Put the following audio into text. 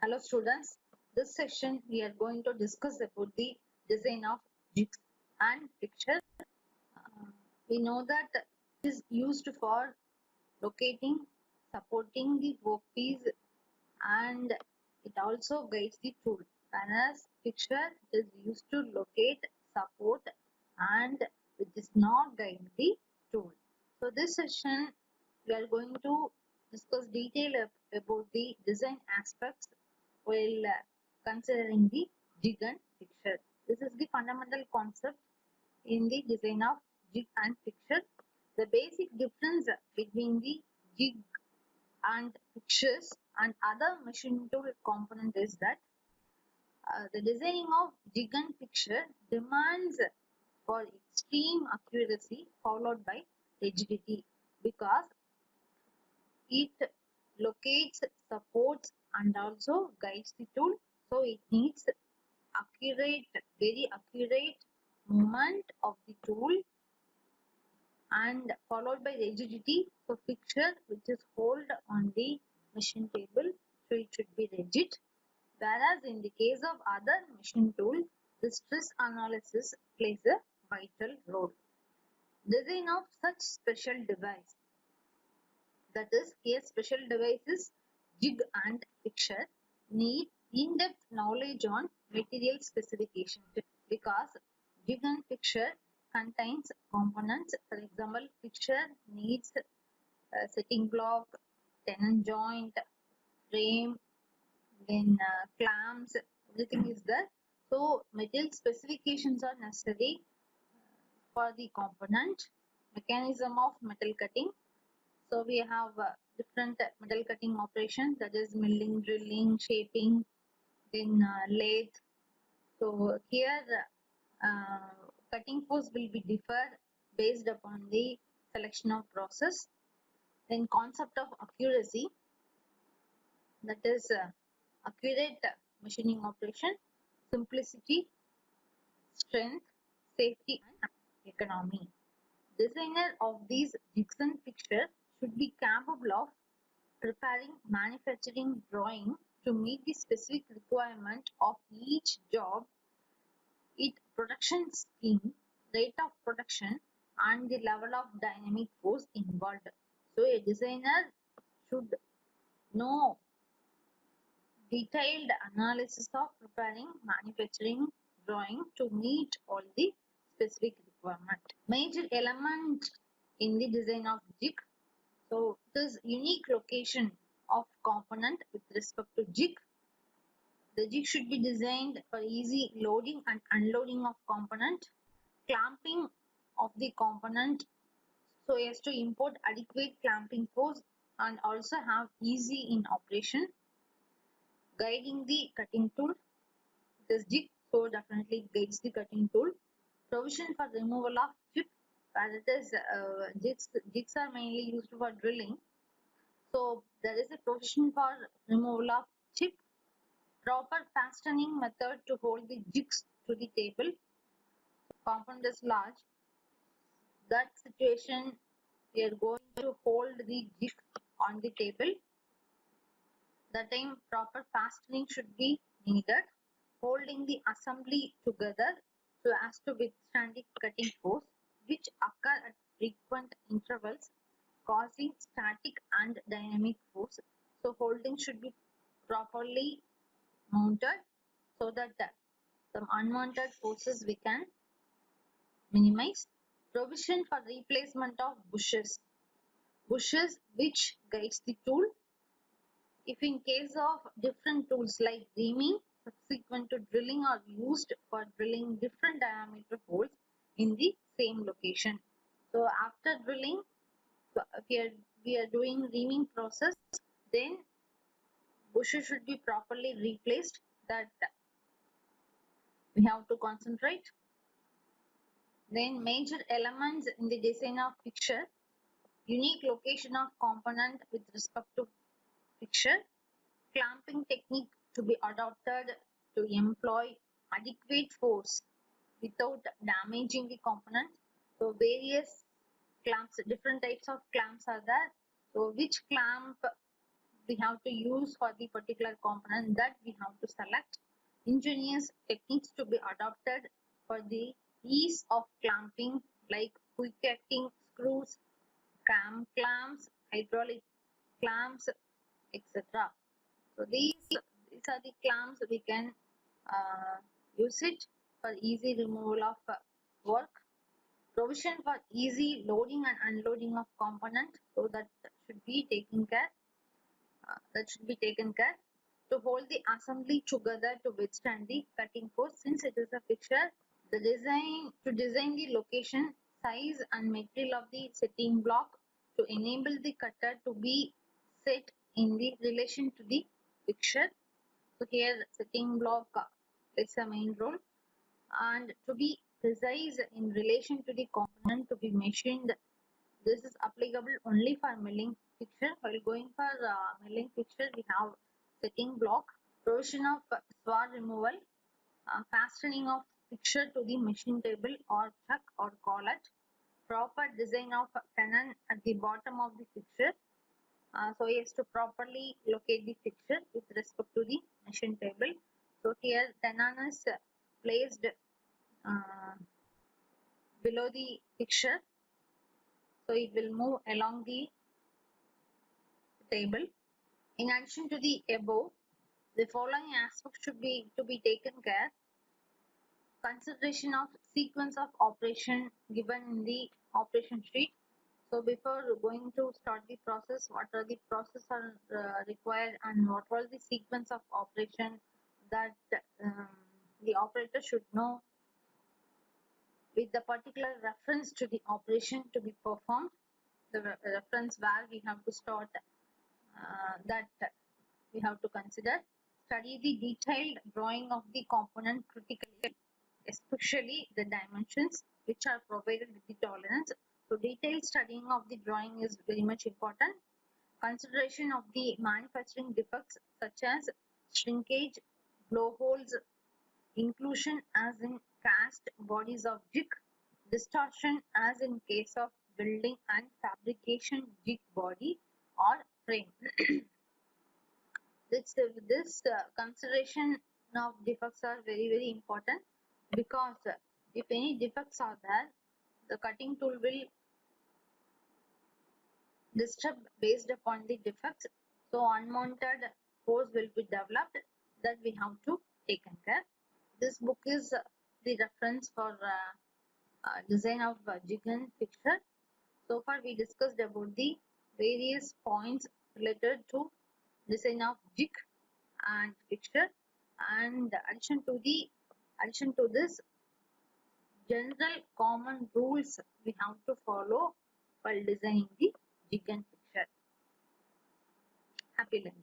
Hello students, this session we are going to discuss about the design of jigs and fixture. We know that it is used for locating, supporting the workpiece and it also guides the tool. Whereas fixture is used to locate, support and it does not guide the tool. So this session we are going to discuss detail about the design aspects while considering the jig and fixture. This is the fundamental concept in the design of jig and fixture. The basic difference between the jig and fixtures and other machine tool component is that the designing of jig and fixture demands for extreme accuracy followed by rigidity because it locates, supports and also guides the tool. So it needs accurate, very accurate movement of the tool and followed by rigidity. So fixture which is hold on the machine table, so it should be rigid. Whereas in the case of other machine tool, the stress analysis plays a vital role. Design of such special device, that is here special devices jig and fixture need in-depth knowledge on material specification because jig and fixture contains components. For example, fixture needs setting block, tenon joint, frame, then clamps, everything is there. So material specifications are necessary for the component. Mechanism of metal cutting. So we have different metal cutting operations, that is milling, drilling, shaping, then lathe. So here cutting force will be differ based upon the selection of process. Then concept of accuracy, that is accurate machining operation, simplicity, strength, safety and economy. Designer of these jigs and fixtures should be capable of preparing manufacturing drawing to meet the specific requirement of each job, its production scheme, rate of production, and the level of dynamic force involved. So a designer should know detailed analysis of preparing manufacturing drawing to meet all the specific requirement. Major element in the design of jig. So this unique location of component with respect to jig. The jig should be designed for easy loading and unloading of component, clamping of the component so as to import adequate clamping force and also have easy in operation, guiding the cutting tool. This jig so definitely guides the cutting tool. Provision for removal of chip, as it is jigs are mainly used for drilling. So there is a provision for removal of chip. Proper fastening method to hold the jigs to the table. Compound is large. That situation we are going to hold the jig on the table. The time proper fastening should be needed. Holding the assembly together so as to withstand the cutting force which occur at frequent intervals causing static and dynamic force. So holding should be properly mounted so that some unwanted forces we can minimize. Provision for replacement of bushes. Bushes which guides the tool. If in case of different tools like reaming, subsequent to drilling are used for drilling different diameter holes in the same location. So after drilling, we are doing reaming process, then bushes should be properly replaced. That we have to concentrate. Then major elements in the design of fixture, unique location of component with respect to fixture, clamping technique to be adopted to employ adequate force without damaging the component. So various clamps, different types of clamps are there. So which clamp we have to use for the particular component that we have to select. Ingenious techniques to be adopted for the ease of clamping, like quick acting screws, clamps, hydraulic clamps, etc. So these are the clamps we can use it for easy removal of work. Provision for easy loading and unloading of component, so that should be taken care. To hold the assembly together to withstand the cutting force. Since it is a fixture, the design the location, size and material of the setting block to enable the cutter to be set in the relation to the fixture. So here setting block plays a main role, and to be precise in relation to the component to be machined. This is applicable only for milling fixture. While going for milling fixture, we have setting block, provision of sword removal, fastening of fixture to the machine table or chuck or collet, proper design of tenon at the bottom of the fixture, so as to properly locate the fixture with respect to the machine table. So here tenon is placed below the fixture, so it will move along the table. In addition to the above, the following aspects should be to be taken care. Consideration of sequence of operation given in the operation sheet. So before going to start the process, what are the process are required and what was the sequence of operation that the operator should know, with the particular reference to the operation to be performed, the reference where we have to start, that we have to consider. Study the detailed drawing of the component critically, especially the dimensions which are provided with the tolerance. So detailed studying of the drawing is very much important. Consideration of the manufacturing defects such as shrinkage, blowholes, inclusion as in cast bodies of jig, distortion as in case of building and fabrication jig body or frame. This consideration of defects are very important, because if any defects are there, the cutting tool will disturb based upon the defects. So unwanted force will be developed, that we have to take care. This book is the reference for design of jig and fixture. So far we discussed about the various points related to design of jig and fixture, and addition to this, general common rules we have to follow while designing the jig and fixture. Happy learning.